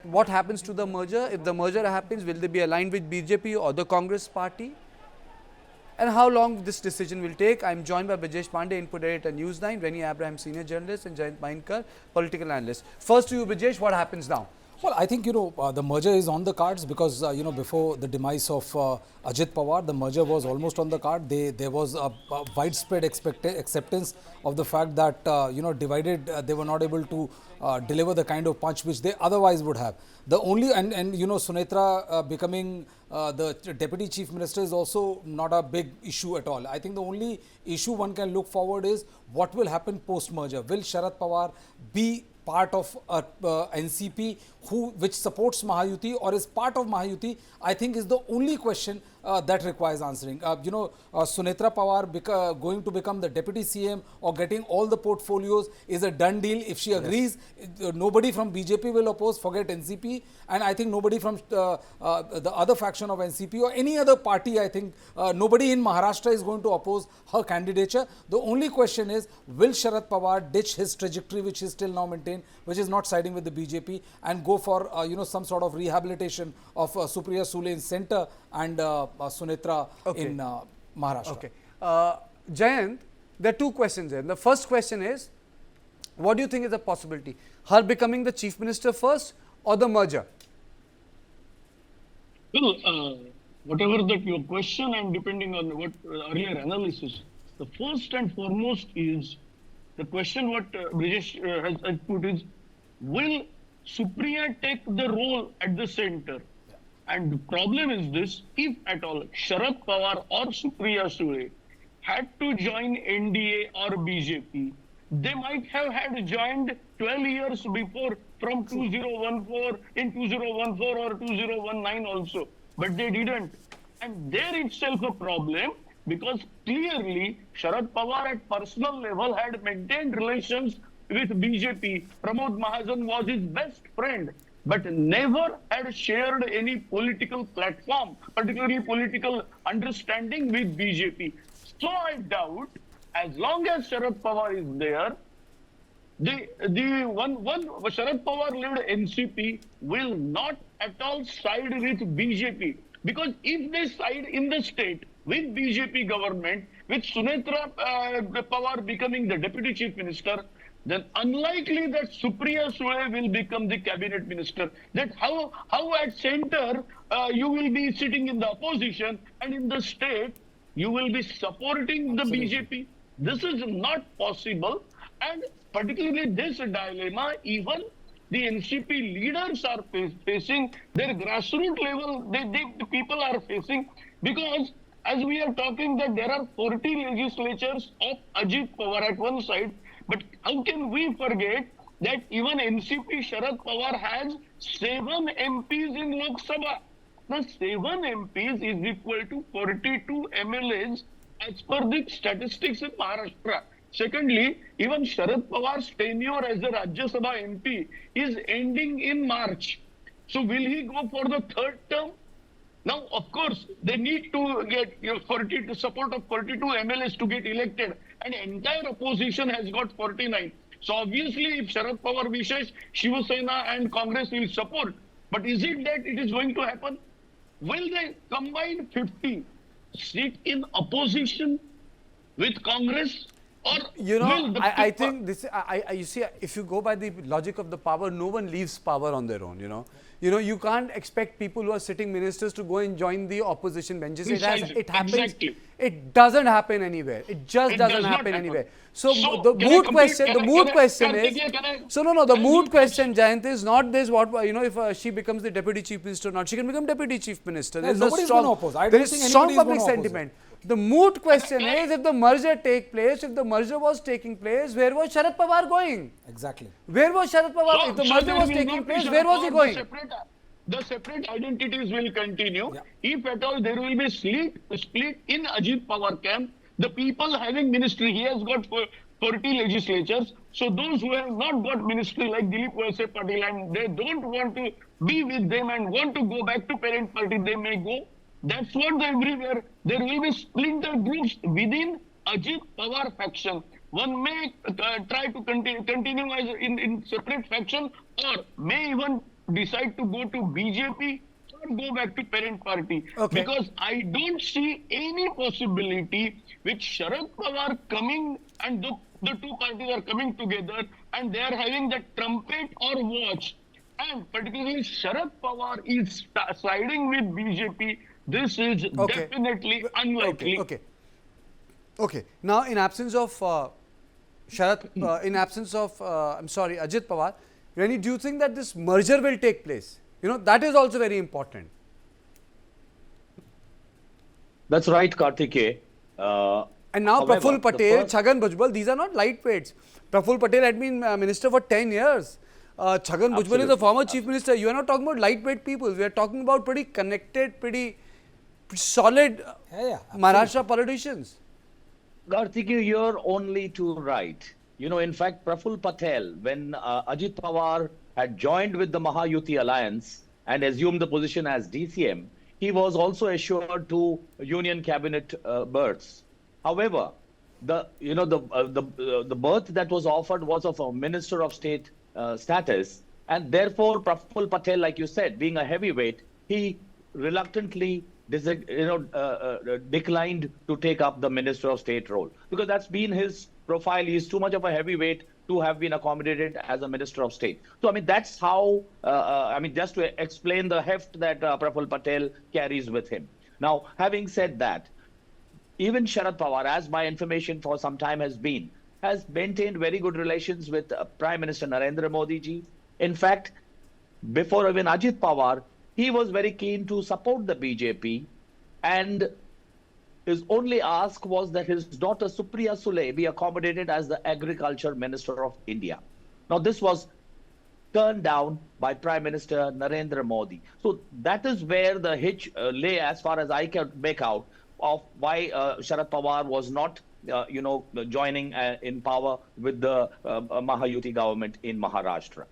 What happens to the merger? If the merger happens, will they be aligned with BJP or the Congress party? And how long this decision will take? I am joined by Brijesh Pandey, input editor News9, Rennie Abraham, senior journalist, and Jayant Mainkar, political analyst. First to you, Brijesh, what happens now? Well, I think, the merger is on the cards because, before the demise of Ajit Pawar, the merger was almost on the card. There was a widespread acceptance of the fact that, divided, they were not able to deliver the kind of punch which they otherwise would have. The only, Sunetra becoming the deputy chief minister is also not a big issue at all. I think the only issue one can look forward is what will happen post-merger. Will Sharad Pawar be part of NCP which supports Mahayuti or is part of Mahayuti, I think is the only question that requires answering. Sunetra Pawar going to become the deputy CM or getting all the portfolios is a done deal. If she agrees, nobody from BJP will oppose, forget NCP, and I think nobody from the other faction of NCP or any other party, I think nobody in Maharashtra is going to oppose her candidature. The only question is, will Sharad Pawar ditch his trajectory which is still now maintained, which is not siding with the BJP, and go for some sort of rehabilitation of Supriya, Sule in center and Sunetra in Maharashtra. Okay. Jayant, there are two questions here. The first question is, what do you think is the possibility? Her becoming the chief minister first or the merger? Well, whatever that your question and depending on what earlier analysis, the first and foremost is the question what Brijesh has put is, will Supriya take the role at the center? And the problem is this, if at all Sharad Pawar or Supriya Sule had to join NDA or BJP, they might have had joined 12 years before from 2014 in 2014 or 2019 also, but they didn't. And there itself a problem, because clearly Sharad Pawar at personal level had maintained relations with BJP. Pramod Mahajan was his best friend, but never had shared any political platform, particularly political understanding with BJP. So I doubt, as long as Sharad Pawar is there, the one Sharad Pawar-led NCP will not at all side with BJP. Because if they side in the state with BJP government, with Sunetra Pawar becoming the deputy chief minister, then unlikely that Supriya Sule will become the cabinet minister. That how at center you will be sitting in the opposition and in the state you will be supporting the BJP. This is not possible, and particularly this dilemma even the NCP leaders are facing, their grassroots level, the people are facing, because as we are talking that there are 40 legislatures of Ajit Pawar at one side, but how can we forget that even NCP Sharad Pawar has 7 MPs in Lok Sabha. Now 7 MPs is equal to 42 MLAs as per the statistics in Maharashtra. Secondly, even Sharad Pawar's tenure as a Rajya Sabha MP is ending in March. So will he go for the third term? Now, of course, they need to get support of 42 MLAs to get elected, and entire opposition has got 49. So obviously, if Sharad Pawar wishes, Shiva Sena and Congress will support. But is it that it is going to happen? Will they combine 50 sit in opposition with Congress? Or I think this. You see, if you go by the logic of the power, no one leaves power on their own. You can't expect people who are sitting ministers to go and join the opposition benches. It happens. Exactly. It doesn't happen anywhere. It just doesn't happen anywhere. So the moot question. The moot question is. The moot question, Jayant, is not this. What if she becomes the deputy chief minister or not? She can become deputy chief minister. There is strong public sentiment. The moot question is, if the merger take place, if the merger was taking place, where was Sharad Pawar going? Exactly. Where was Sharad Pawar? If the merger was taking place, where was he going? The separate identities will continue. Yeah. If at all there will be split in Ajit Pawar camp, the people having ministry, he has got 40 legislatures. So those who have not got ministry like Dilip Walse Patel and they don't want to be with them and want to go back to parent party, they may go. That's what everywhere. There will be splinter groups within Ajit Pawar faction. One may try to continue as in separate faction, or may even decide to go to BJP or go back to parent party. Okay. Because I don't see any possibility with Sharad Pawar coming and the two parties are coming together and they are having the trumpet or watch. And particularly Sharad Pawar is siding with BJP. This is Okay. definitely unlikely. Okay. Now, in absence of Ajit Pawar, Reni, do you think that this merger will take place? You know, that is also very important. That's right, Kartikeya. And now However, Prafull the Patel, first- Chhagan Bhujbal, these are not lightweights. Prafull Patel had been minister for 10 years. Chhagan Bhujbal is the Absolutely. former chief minister. You are not talking about lightweight people. We are talking about pretty connected, pretty solid Maharashtra politicians. Kartikeya, you're only too right. You know, in fact, Prafull Patel, when Ajit Pawar had joined with the Mahayuti alliance and assumed the position as DCM, he was also assured to union cabinet berths. However, the berth that was offered was of a minister of state status, and therefore Prafull Patel, like you said, being a heavyweight, he reluctantly declined to take up the minister of state role, because that's been his profile. He's too much of a heavyweight to have been accommodated as a minister of state. So I mean, that's how just to explain the heft that Prafull Patel carries with him. Now, having said that, even Sharad Pawar, as my information for some time has maintained very good relations with Prime Minister Narendra Modi ji. In fact, before even Ajit Pawar, he was very keen to support the BJP, and his only ask was that his daughter Supriya Sule be accommodated as the Agriculture Minister of India. Now, this was turned down by Prime Minister Narendra Modi. So that is where the hitch lay, as far as I can make out, of why Sharad Pawar was not joining in power with the Mahayuti government in Maharashtra.